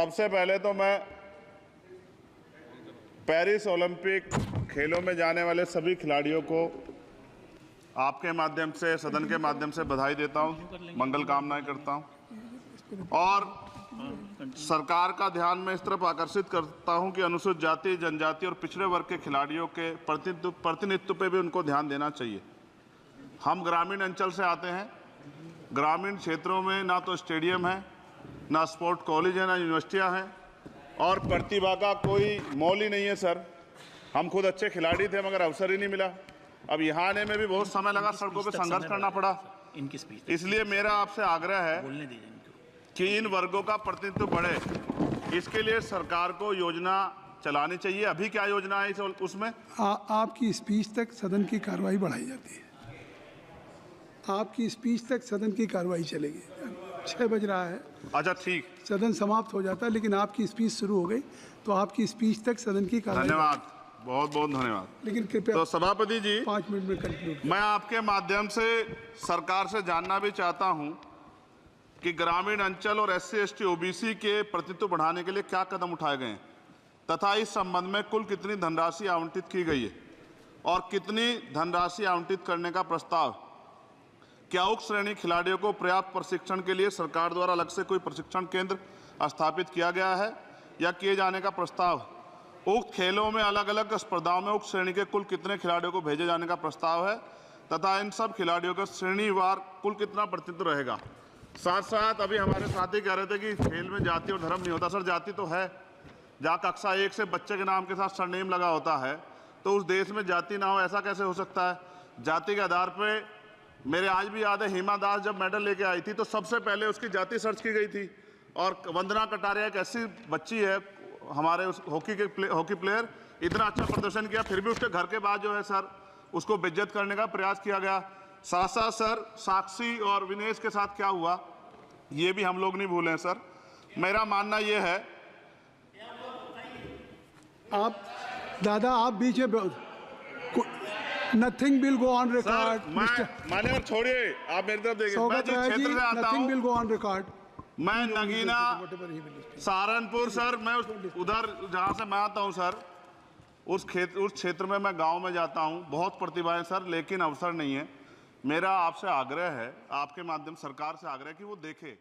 सबसे पहले तो मैं पेरिस ओलंपिक खेलों में जाने वाले सभी खिलाड़ियों को आपके माध्यम से, सदन के माध्यम से बधाई देता हूं, मंगल कामनाएं करता हूं और सरकार का ध्यान मैं इस तरफ आकर्षित करता हूं कि अनुसूचित जाति, जनजाति और पिछड़े वर्ग के खिलाड़ियों के प्रतिनिधित्व पे भी उनको ध्यान देना चाहिए। हम ग्रामीण अंचल से आते हैं। ग्रामीण क्षेत्रों में ना तो स्टेडियम है, ना स्पोर्ट कॉलेज है, ना यूनिवर्सिटियां हैं और प्रतिभा का कोई मोल ही नहीं है सर। हम खुद अच्छे खिलाड़ी थे मगर अवसर ही नहीं मिला। अब यहाँ आने में भी बहुत समय लगा, सड़कों पे संघर्ष करना पड़ा। इसलिए मेरा आपसे आग्रह है कि इन वर्गों का प्रतिनिधित्व बढ़े, इसके लिए सरकार को योजना चलानी चाहिए। अभी क्या योजना है उसमें? आपकी स्पीच तक सदन की कार्रवाई बढ़ाई जाती है। आपकी स्पीच तक सदन की कार्रवाई चलेगी। 6 बज रहा है। अच्छा ठीक, सदन समाप्त हो जाता है, लेकिन आपकी स्पीच शुरू हो गई तो आपकी स्पीच तक सदन की कार्रवाई। धन्यवाद, बहुत बहुत धन्यवाद। लेकिन कृपया तो सभापति जी 5 मिनट में कंक्लूड। मैं आपके माध्यम से सरकार से जानना भी चाहता हूं कि ग्रामीण अंचल और SC, ST, OBC के प्रतिनिधित्व बढ़ाने के लिए क्या कदम उठाए गए हैं तथा इस संबंध में कुल कितनी धनराशि आवंटित की गई है और कितनी धनराशि आवंटित करने का प्रस्ताव। क्या उक्त श्रेणी खिलाड़ियों को पर्याप्त प्रशिक्षण के लिए सरकार द्वारा अलग से कोई प्रशिक्षण केंद्र स्थापित किया गया है या किए जाने का प्रस्ताव। उक्त खेलों में अलग अलग स्पर्धाओं में उक्त श्रेणी के कुल कितने खिलाड़ियों को भेजे जाने का प्रस्ताव है तथा इन सब खिलाड़ियों का श्रेणीवार कुल कितना प्रतिनिधित्व रहेगा। साथ साथ अभी हमारे साथी कह रहे थे कि खेल में जाति और धर्म नहीं होता। सर जाति तो है, जहाँ कक्षा 1 से बच्चे के नाम के साथ सरनेम लगा होता है तो उस देश में जाति ना हो, ऐसा कैसे हो सकता है। जाति के आधार पर मेरे आज भी याद है, हिमा दास जब मेडल लेके आई थी तो सबसे पहले उसकी जाति सर्च की गई थी। और वंदना कटारिया एक ऐसी बच्ची है हमारे उस हॉकी प्लेयर, इतना अच्छा प्रदर्शन किया, फिर भी उसके घर के बाद जो है सर उसको बेइज्जत करने का प्रयास किया गया। साथ साथ सर साक्षी और विनेश के साथ क्या हुआ ये भी हम लोग नहीं भूलें सर। मेरा मानना ये है, आप दादा आप बीच में nothing will go on record. मान्यवर छोड़िए, आप मेरी तरफ देखिए। मैं जिस क्षेत्र से आता हूं, nothing will go on record. मैं नगीना सहारनपुर सर, मैं उधर जहाँ से मैं आता हूँ सर, उस क्षेत्र में मैं गांव में जाता हूँ। बहुत प्रतिभाएं सर, लेकिन अवसर नहीं है। मेरा आपसे आग्रह है, आपके माध्यम सरकार से आग्रह है कि वो देखे